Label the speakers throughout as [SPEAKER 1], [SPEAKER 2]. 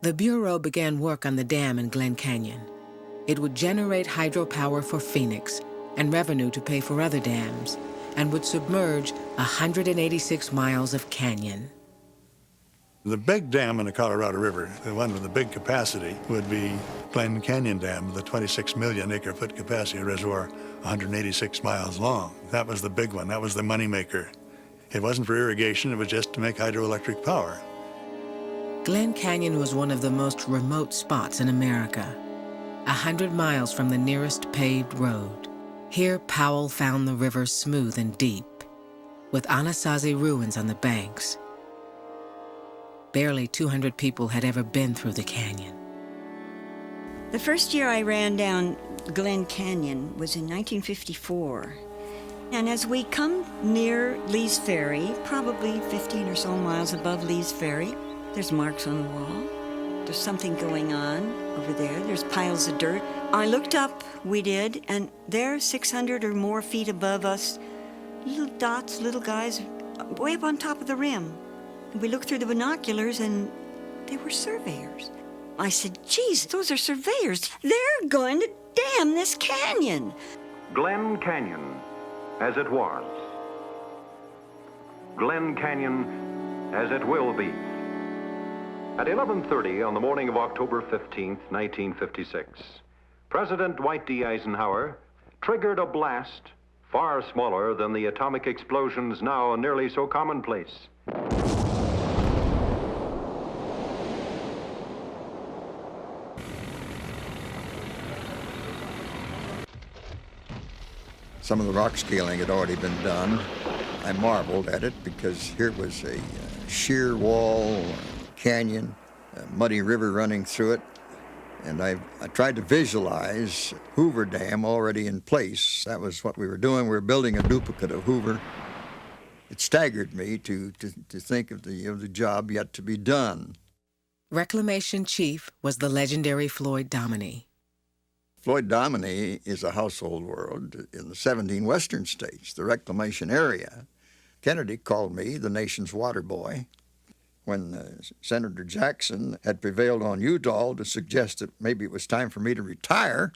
[SPEAKER 1] The Bureau began work on the dam in Glen Canyon. It would generate hydropower for Phoenix and revenue to pay for other dams, and would submerge 186 miles of canyon.
[SPEAKER 2] The big dam in the Colorado River, the one with the big capacity, would be Glen Canyon Dam, the 26 million acre-foot capacity reservoir, 186 miles long. That was the big one. That was the moneymaker. It wasn't for irrigation. It was just to make hydroelectric power.
[SPEAKER 1] Glen Canyon was one of the most remote spots in America, 100 miles from the nearest paved road. Here, Powell found the river smooth and deep, with Anasazi ruins on the banks. Barely 200 people had ever been through the canyon.
[SPEAKER 3] The first year I ran down Glen Canyon was in 1954. And as we come near Lee's Ferry, probably 15 or so miles above Lee's Ferry, there's marks on the wall. There's something going on over there. There's piles of dirt. I looked up, we did, and there, 600 or more feet above us, little dots, little guys, way up on top of the rim. We looked through the binoculars, and they were surveyors. I said, geez, those are surveyors. They're going to dam this canyon.
[SPEAKER 4] Glen Canyon, as it was. Glen Canyon, as it will be. At 11:30 on the morning of October 15th, 1956, President Dwight D. Eisenhower triggered a blast far smaller than the atomic explosions now nearly so commonplace.
[SPEAKER 5] Some of the rock scaling had already been done. I marveled at it because here was a sheer wall, canyon, a muddy river running through it. And I tried to visualize Hoover Dam already in place. That was what we were doing. We were building a duplicate of Hoover. It staggered me to think of the job yet to be done.
[SPEAKER 1] Reclamation chief was the legendary Floyd Dominy.
[SPEAKER 5] Floyd Dominy is a household word in the 17 western states, the reclamation area. Kennedy called me the nation's water boy. When Senator Jackson had prevailed on Udall to suggest that maybe it was time for me to retire,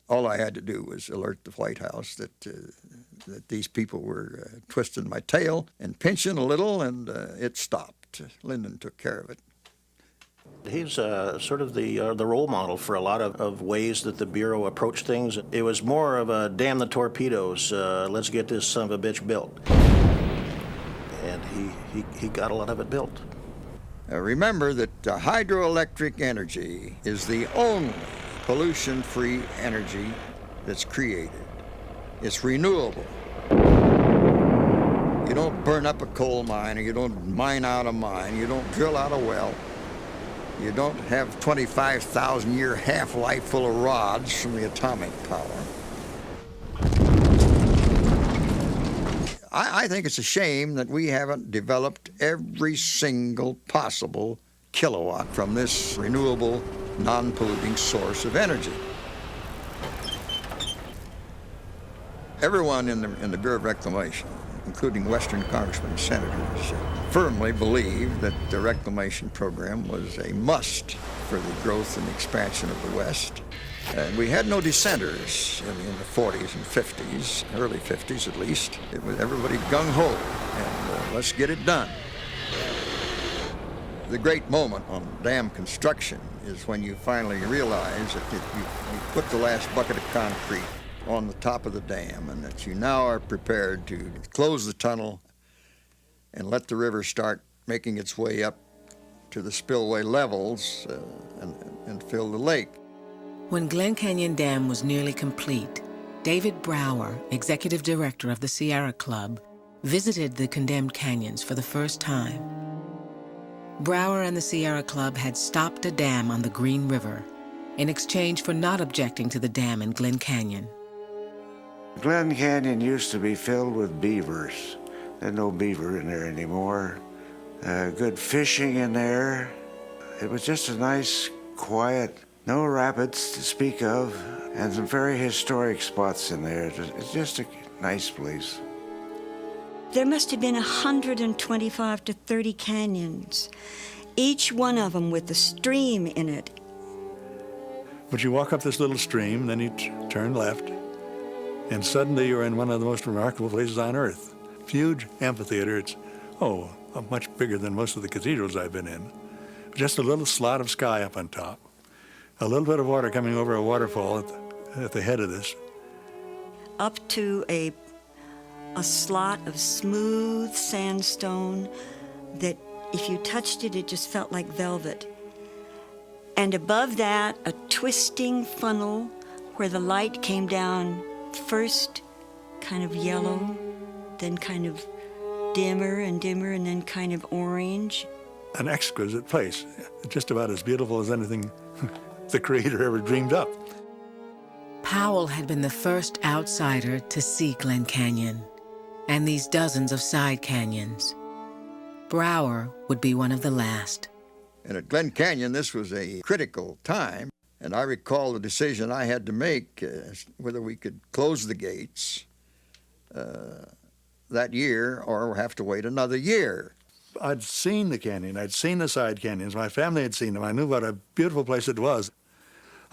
[SPEAKER 5] all I had to do was alert the White House that these people were twisting my tail and pinching a little, and it stopped. Lyndon took care of it.
[SPEAKER 6] He's sort of the role model for a lot of ways that the Bureau approached things. It was more of a damn the torpedoes, let's get this son of a bitch built. And he got a lot of it built.
[SPEAKER 5] Remember that hydroelectric energy is the only pollution-free energy that's created. It's renewable. You don't burn up a coal mine, or you don't mine out a mine, you don't drill out a well. You don't have 25,000-year half-life full of rods from the atomic power. I think it's a shame that we haven't developed every single possible kilowatt from this renewable, non-polluting source of energy. Everyone in the Bureau of Reclamation, including Western congressmen and senators, firmly believed that the reclamation program was a must for the growth and expansion of the West. And we had no dissenters in the 40s and 50s, early 50s at least. It was everybody gung-ho, and let's get it done. The great moment on dam construction is when you finally realize that you put the last bucket of concrete on the top of the dam, and that you now are prepared to close the tunnel and let the river start making its way up to the spillway levels and fill the lake.
[SPEAKER 1] When Glen Canyon Dam was nearly complete, David Brower, executive director of the Sierra Club, visited the condemned canyons for the first time. Brower and the Sierra Club had stopped a dam on the Green River in exchange for not objecting to the dam in Glen Canyon.
[SPEAKER 7] Glen Canyon used to be filled with beavers. There's no beaver in there anymore. Good fishing in there. It was just a nice, quiet, no rapids to speak of, and some very historic spots in there. It's just a nice place.
[SPEAKER 3] There must have been 125 to 30 canyons. each one of them with a stream in it.
[SPEAKER 2] But you walk up this little stream, then you turn left, and suddenly you're in one of the most remarkable places on earth. Huge amphitheater. It's, much bigger than most of the cathedrals I've been in. Just a little slot of sky up on top. A little bit of water coming over a waterfall at the head of this.
[SPEAKER 3] Up to a slot of smooth sandstone that if you touched it, it just felt like velvet. And above that, a twisting funnel where the light came down first kind of yellow, then kind of dimmer, and then kind of orange.
[SPEAKER 2] An exquisite place, just about as beautiful as anything the Creator ever dreamed up.
[SPEAKER 1] Powell had been the first outsider to see Glen Canyon and these dozens of side canyons. Brower would be one of the last.
[SPEAKER 5] And at Glen Canyon, this was a critical time, and I recall the decision I had to make whether we could close the gates that year or have to wait another year.
[SPEAKER 2] I'd seen the canyon, I'd seen the side canyons, my family had seen them, I knew what a beautiful place it was.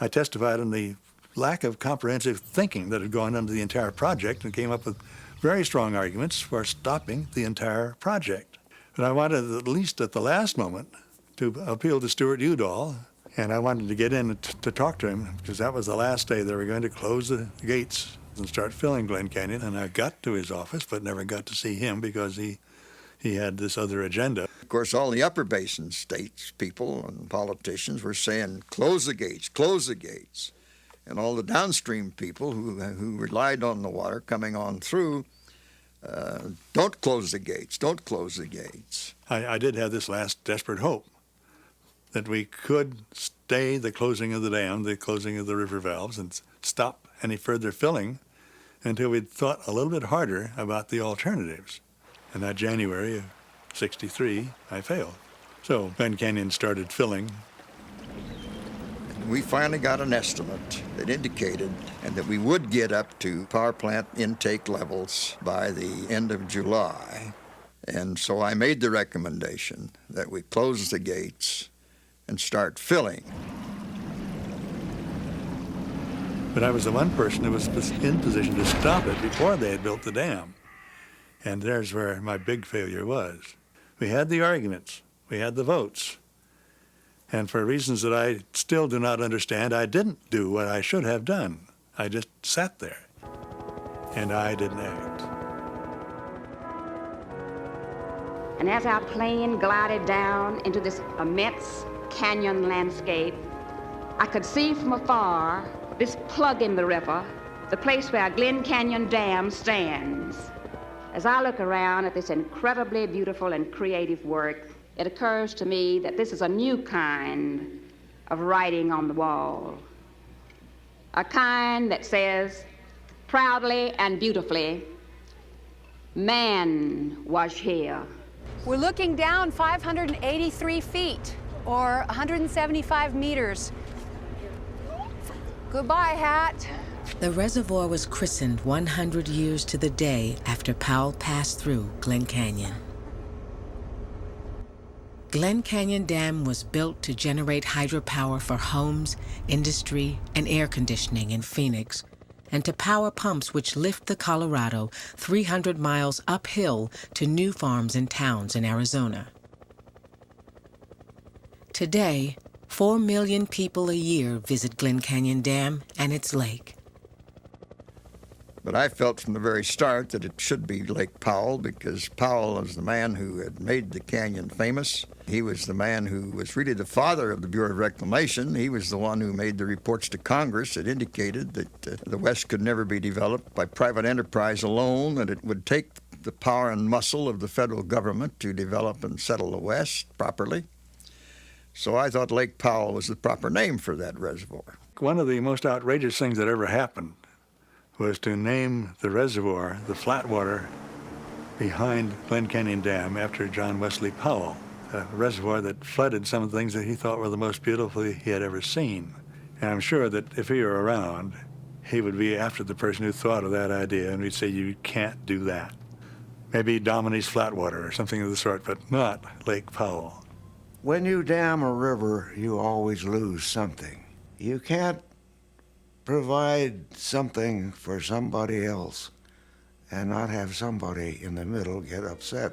[SPEAKER 2] I testified in the lack of comprehensive thinking that had gone into the entire project and came up with very strong arguments for stopping the entire project. But I wanted, at least at the last moment, to appeal to Stuart Udall, and I wanted to get in to talk to him because that was the last day they were going to close the gates and start filling Glen Canyon. And I got to his office but never got to see him because he had this other agenda.
[SPEAKER 5] Of course, all the upper basin states people and politicians were saying, close the gates, close the gates. And all the downstream people who relied on the water coming on through, don't close the gates, don't close the gates.
[SPEAKER 2] I did have this last desperate hope that we could stay the closing of the dam, the closing of the river valves, and stop any further filling until we'd thought a little bit harder about the alternatives. And that January of '63, I failed. So Glen Canyon started filling.
[SPEAKER 5] We finally got an estimate that indicated and that we would get up to power plant intake levels by the end of July. And so I made the recommendation that we close the gates and start filling.
[SPEAKER 2] But I was the one person who was in position to stop it before they had built the dam. And there's where my big failure was. We had the arguments, we had the votes, and for reasons that I still do not understand, I didn't do what I should have done. I just sat there, and I didn't act.
[SPEAKER 8] And as our plane glided down into this immense canyon landscape, I could see from afar this plug in the river, the place where Glen Canyon Dam stands. As I look around at this incredibly beautiful and creative work, it occurs to me that this is a new kind of writing on the wall. A kind that says, proudly and beautifully, man was here.
[SPEAKER 9] We're looking down 583 feet, or 175 meters. Goodbye, Hat.
[SPEAKER 1] The reservoir was christened 100 years to the day after Powell passed through Glen Canyon. Glen Canyon Dam was built to generate hydropower for homes, industry, and air conditioning in Phoenix, and to power pumps which lift the Colorado 300 miles uphill to new farms and towns in Arizona. Today, 4 million people a year visit Glen Canyon Dam and its lake.
[SPEAKER 5] But I felt from the very start that it should be Lake Powell because Powell was the man who had made the canyon famous. He was the man who was really the father of the Bureau of Reclamation. He was the one who made the reports to Congress that indicated that the West could never be developed by private enterprise alone, that it would take the power and muscle of the federal government to develop and settle the West properly. So I thought Lake Powell was the proper name for that reservoir.
[SPEAKER 2] One of the most outrageous things that ever happened was to name the reservoir the Flatwater behind Glen Canyon Dam after John Wesley Powell, a reservoir that flooded some of the things that he thought were the most beautiful he had ever seen. And I'm sure that if he were around, he would be after the person who thought of that idea, and we'd say, you can't do that. Maybe Dominy's Flatwater or something of the sort, but not Lake Powell.
[SPEAKER 7] When you dam a river, you always lose something. You can't provide something for somebody else and not have somebody in the middle get upset.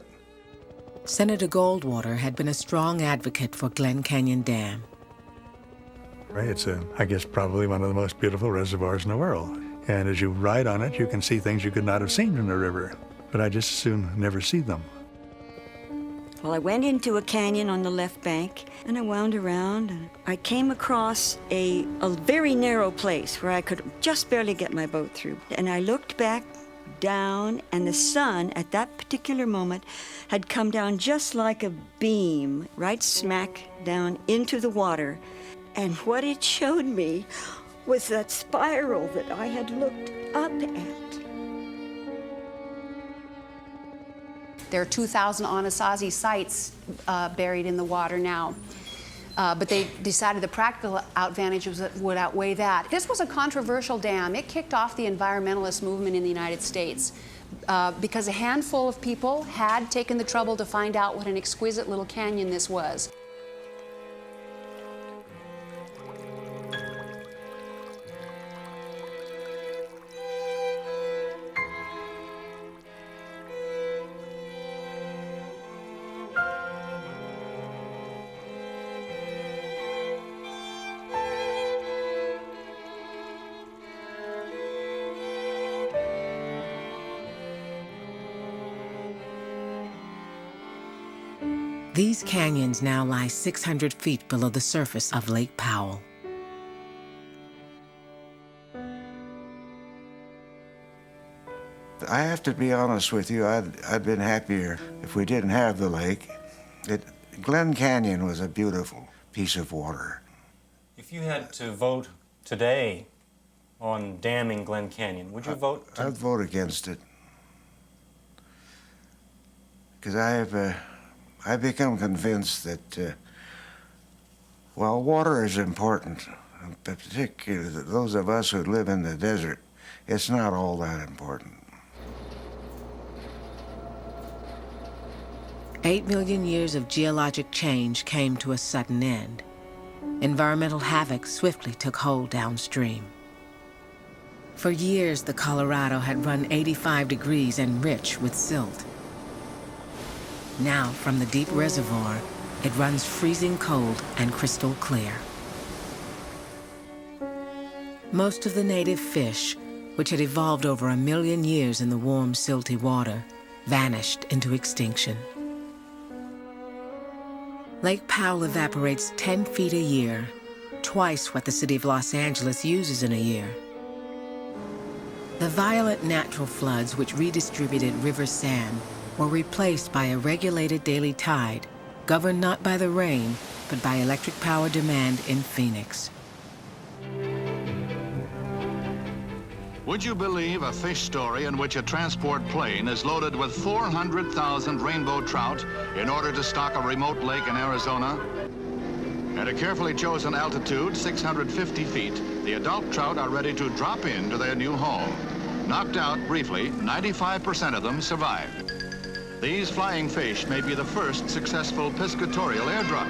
[SPEAKER 1] Senator Goldwater had been a strong advocate for Glen Canyon Dam.
[SPEAKER 2] It's, I guess, probably one of the most beautiful reservoirs in the world. And as you ride on it, you can see things you could not have seen in the river. But I just soon never see them.
[SPEAKER 3] Well, I went into a canyon on the left bank, and I wound around, and I came across a very narrow place where I could just barely get my boat through. And I looked back down, and the sun, at that particular moment, had come down just like a beam, right smack down into the water. And what it showed me was that spiral that I had looked up at.
[SPEAKER 9] There are 2,000 Anasazi sites buried in the water now. But they decided the practical advantages would outweigh that. This was a controversial dam. It kicked off the environmentalist movement in the United States because a handful of people had taken the trouble to find out what an exquisite little canyon this was.
[SPEAKER 1] These canyons now lie 600 feet below the surface of Lake Powell.
[SPEAKER 7] I have to be honest with you, I'd been happier if we didn't have the lake. Glen Canyon was a beautiful piece of water.
[SPEAKER 10] If you had to vote today on damming Glen Canyon, would you vote?
[SPEAKER 7] I'd vote against it. Because I've become convinced that, while water is important, particularly those of us who live in the desert, it's not all that important.
[SPEAKER 1] 8 million years of geologic change came to a sudden end. Environmental havoc swiftly took hold downstream. For years, the Colorado had run 85 degrees and rich with silt. Now, from the deep reservoir, it runs freezing cold and crystal clear. Most of the native fish, which had evolved over 1 million years in the warm, silty water, vanished into extinction. Lake Powell evaporates 10 feet a year, twice what the city of Los Angeles uses in a year. The violent natural floods which redistributed river sand were replaced by a regulated daily tide, governed not by the rain, but by electric power demand in Phoenix.
[SPEAKER 11] Would you believe a fish story in which a transport plane is loaded with 400,000 rainbow trout in order to stock a remote lake in Arizona? At a carefully chosen altitude, 650 feet, the adult trout are ready to drop into their new home. Knocked out briefly, 95% of them survived. These flying fish may be the first successful piscatorial airdrop.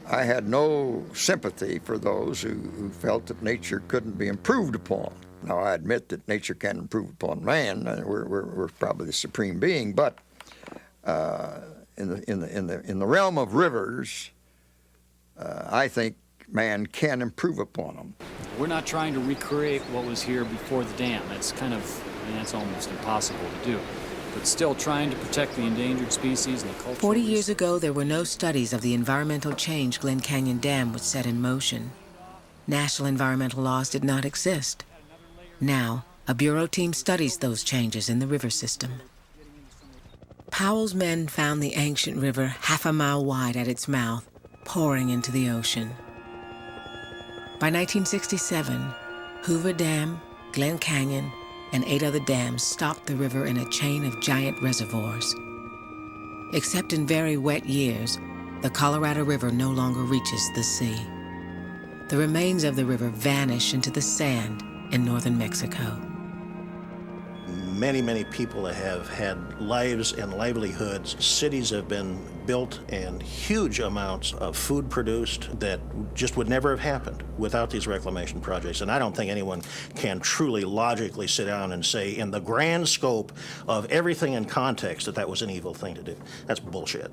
[SPEAKER 5] I had no sympathy for those who felt that nature couldn't be improved upon. Now, I admit that nature can improve upon man. We're probably the supreme being, but in the realm of rivers, I think man can improve upon them.
[SPEAKER 12] We're not trying to recreate what was here before the dam. That's that's almost impossible to do. But still trying to protect the endangered species and the culture.
[SPEAKER 1] 40 years ago, there were no studies of the environmental change Glen Canyon Dam would set in motion. National environmental laws did not exist. Now, a Bureau team studies those changes in the river system. Powell's men found the ancient river half a mile wide at its mouth, pouring into the ocean. By 1967, Hoover Dam, Glen Canyon, and 8 other dams stopped the river in a chain of giant reservoirs. Except in very wet years, the Colorado River no longer reaches the sea. The remains of the river vanish into the sand in northern Mexico.
[SPEAKER 6] Many, many people have had lives and livelihoods. Cities have been built and huge amounts of food produced that just would never have happened without these reclamation projects. And I don't think anyone can truly logically sit down and say, in the grand scope of everything in context, that that was an evil thing to do. That's bullshit.